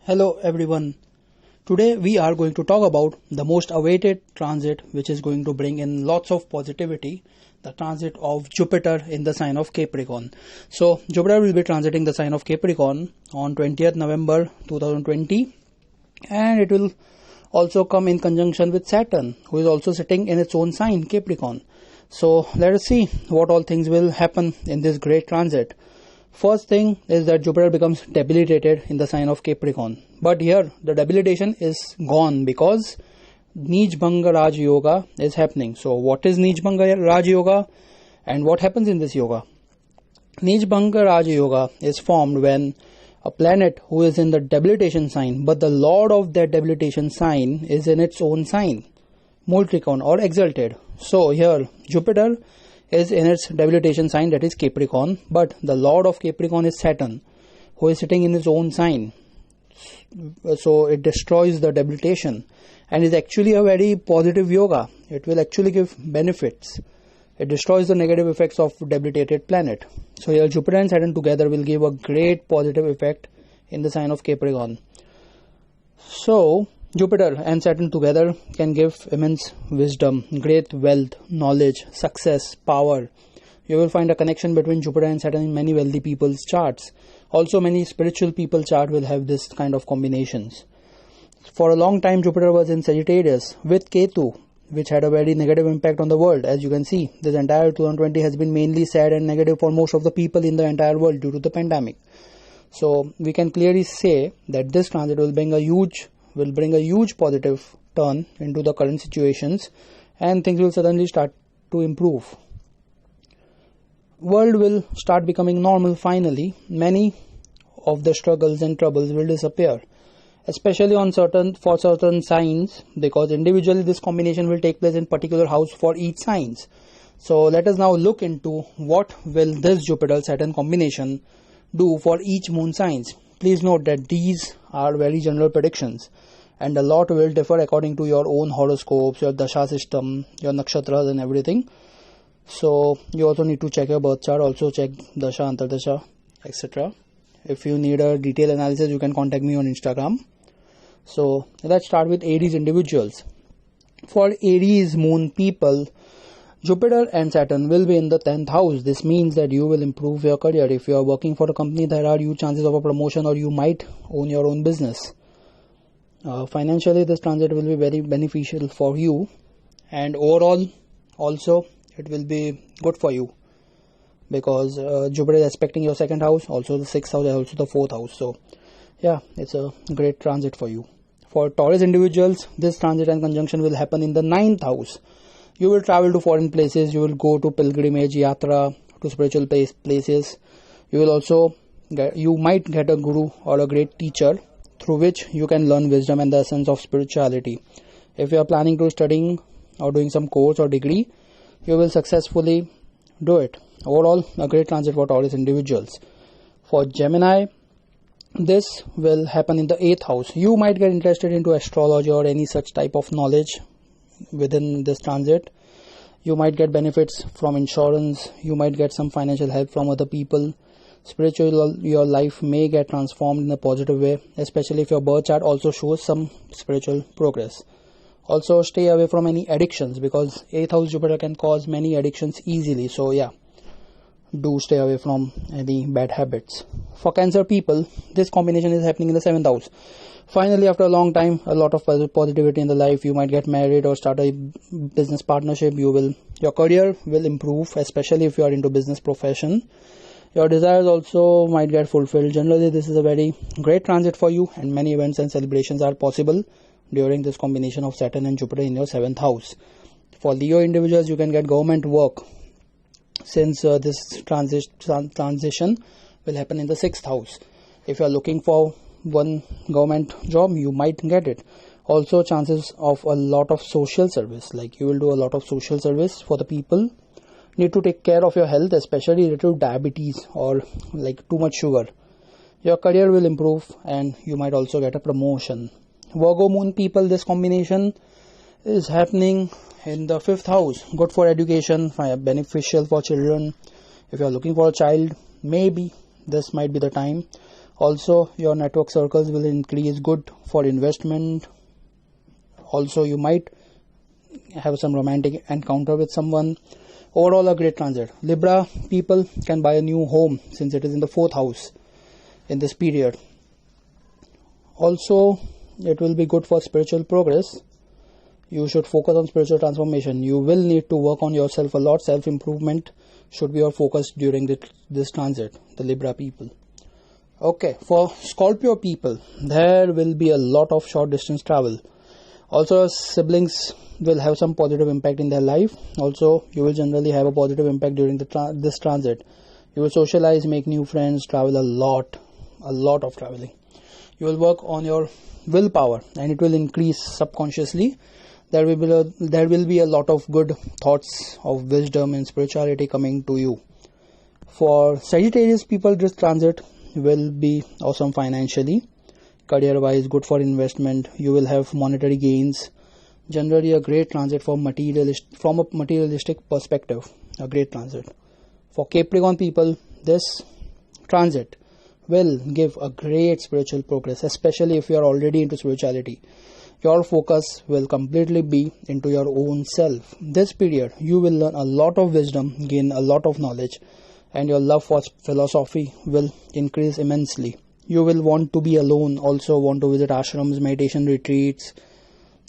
Hello everyone. Today we are going to talk about the most awaited transit which is going to bring in lots of positivity, the transit of Jupiter in the sign of Capricorn. So Jupiter will be transiting the sign of Capricorn on 20th November 2020 and it will also come in conjunction with Saturn, who is also sitting in its own sign Capricorn. So let us see what all things will happen in this great transit. First thing is that Jupiter becomes debilitated in the sign of Capricorn. But here the debilitation is gone because Neech Bhanga Raj Yoga is happening. So what is Neech Bhanga Raj Yoga and what happens in this yoga? Neech Bhanga Raj Yoga is formed when a planet who is in the debilitation sign, but the lord of that debilitation sign is in its own sign, Multrikon or exalted. So here Jupiter is in its debilitation sign, that is Capricorn, but the lord of Capricorn is Saturn, who is sitting in his own sign. So it destroys the debilitation and is actually a very positive yoga. It will actually give benefits. It destroys the negative effects of debilitated planet. So here Jupiter and Saturn together will give a great positive effect in the sign of Capricorn. So Jupiter and Saturn together can give immense wisdom, great wealth, knowledge, success, power. You will find a connection between Jupiter and Saturn in many wealthy people's charts. Also many spiritual people chart will have this kind of combinations. For a long time Jupiter was in Sagittarius with Ketu, which had a very negative impact on the world. As you can see, this entire 2020 has been mainly sad and negative for most of the people in the entire world due to the pandemic. So we can clearly say that this transit will bring a huge positive turn into the current situations and things will suddenly start to improve. World will start becoming normal finally. Many of the struggles and troubles will disappear, especially for certain signs, because individually this combination will take place in particular house for each signs. So let us now look into what will this Jupiter-Saturn combination do for each moon signs. Please note that these are very general predictions and a lot will differ according to your own horoscopes, your dasha system, your nakshatras and everything. So you also need to check your birth chart, also check dasha, antardasha, etc. If you need a detailed analysis, you can contact me on Instagram. So let's start with Aries individuals. For Aries moon people, Jupiter and Saturn will be in the 10th house. This means that you will improve your career. If you are working for a company, there are huge chances of a promotion or you might own your own business. Financially, this transit will be very beneficial for you, and overall also it will be good for you because Jupiter is aspecting your 2nd house, also the 6th house and also the 4th house. So yeah, it's a great transit for you. For Taurus individuals, this transit and conjunction will happen in the 9th house. You will travel to foreign places, you will go to pilgrimage, yatra, to spiritual places. You might get a guru or a great teacher through which you can learn wisdom and the essence of spirituality. If you are planning to studying or doing some course or degree, you will successfully do it. Overall, a great transit for Taurus individuals. For Gemini, this will happen in the 8th house. You might get interested into astrology or any such type of knowledge within this transit. You might get benefits from insurance. You might get some financial help from other people. Spiritual, your life may get transformed in a positive way, especially if your birth chart also shows some spiritual progress. Also stay away from any addictions because 8th house Jupiter can cause many addictions easily. So yeah, do stay away from any bad habits. For Cancer people, this combination is happening in the 7th house. Finally, after a long time, a lot of positivity in the life. You might get married or start a business partnership. Your career will improve, especially if you are into business profession. Your desires also might get fulfilled. Generally, this is a very great transit for you and many events and celebrations are possible during this combination of Saturn and Jupiter in your 7th house. For Leo individuals, you can get government work since this transition will happen in the 6th house. If you are looking for one government job, you might get it. Also chances of a lot of social service, like you will do a lot of social service for the people. Need to take care of your health, especially related to diabetes or like too much sugar. Your career will improve and you might also get a promotion. Virgo moon people, this combination is happening in the 5th house. Good for education, beneficial for children. If you are looking for a child, maybe this might be the time. Also, your network circles will increase, good for investment. Also, you might have some romantic encounter with someone. Overall, a great transit. Libra people can buy a new home since it is in the 4th house in this period. Also, it will be good for spiritual progress. You should focus on spiritual transformation. You will need to work on yourself a lot. Self-improvement should be your focus during this transit, the Libra people. Okay, for Scorpio people, there will be a lot of short distance travel. Also, siblings will have some positive impact in their life. Also, you will generally have a positive impact during this transit. You will socialize, make new friends, travel a lot of traveling. You will work on your willpower and it will increase subconsciously. There will be a lot of good thoughts of wisdom and spirituality coming to you. For Sagittarius people, this transit will be awesome financially. Career wise, good for investment. You will have monetary gains. Generally a great transit from a materialistic perspective. A great transit. For Capricorn people, this transit will give a great spiritual progress, especially if you are already into spirituality. Your focus will completely be into your own self. This period, you will learn a lot of wisdom, gain a lot of knowledge, and your love for philosophy will increase immensely. You will want to be alone, also want to visit ashrams, meditation retreats.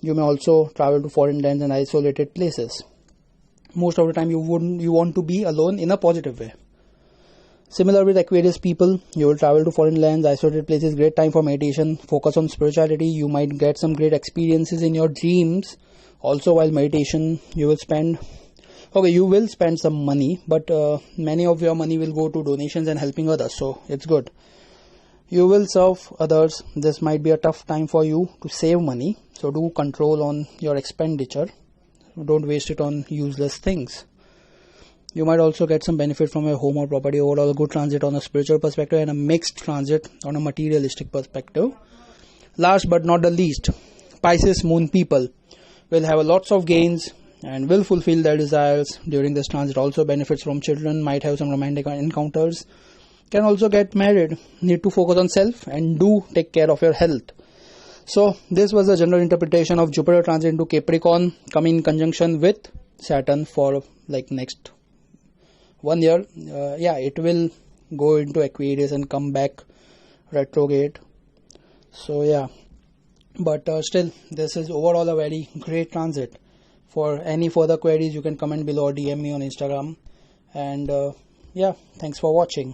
You may also travel to foreign lands and isolated places. Most of the time you want to be alone in a positive way. Similar with Aquarius people, you will travel to foreign lands, isolated places, great time for meditation, focus on spirituality. You might get some great experiences in your dreams. Also, while meditation, you will spend some money, but many of your money will go to donations and helping others, so it's good. You will serve others. This might be a tough time for you to save money, so do control on your expenditure. Don't waste it on useless things. You might also get some benefit from your home or property. Overall, a good transit on a spiritual perspective and a mixed transit on a materialistic perspective. Last but not the least, Pisces moon people will have lots of gains and will fulfill their desires during this transit. Also benefits from children, might have some romantic encounters, can also get married. Need to focus on self and do take care of your health. So this was the general interpretation of Jupiter transit into Capricorn coming in conjunction with Saturn for next 1 year. It will go into Aquarius and come back retrograde. So but still this is overall a very great transit. For any further queries you can comment below or DM me on Instagram. And thanks for watching.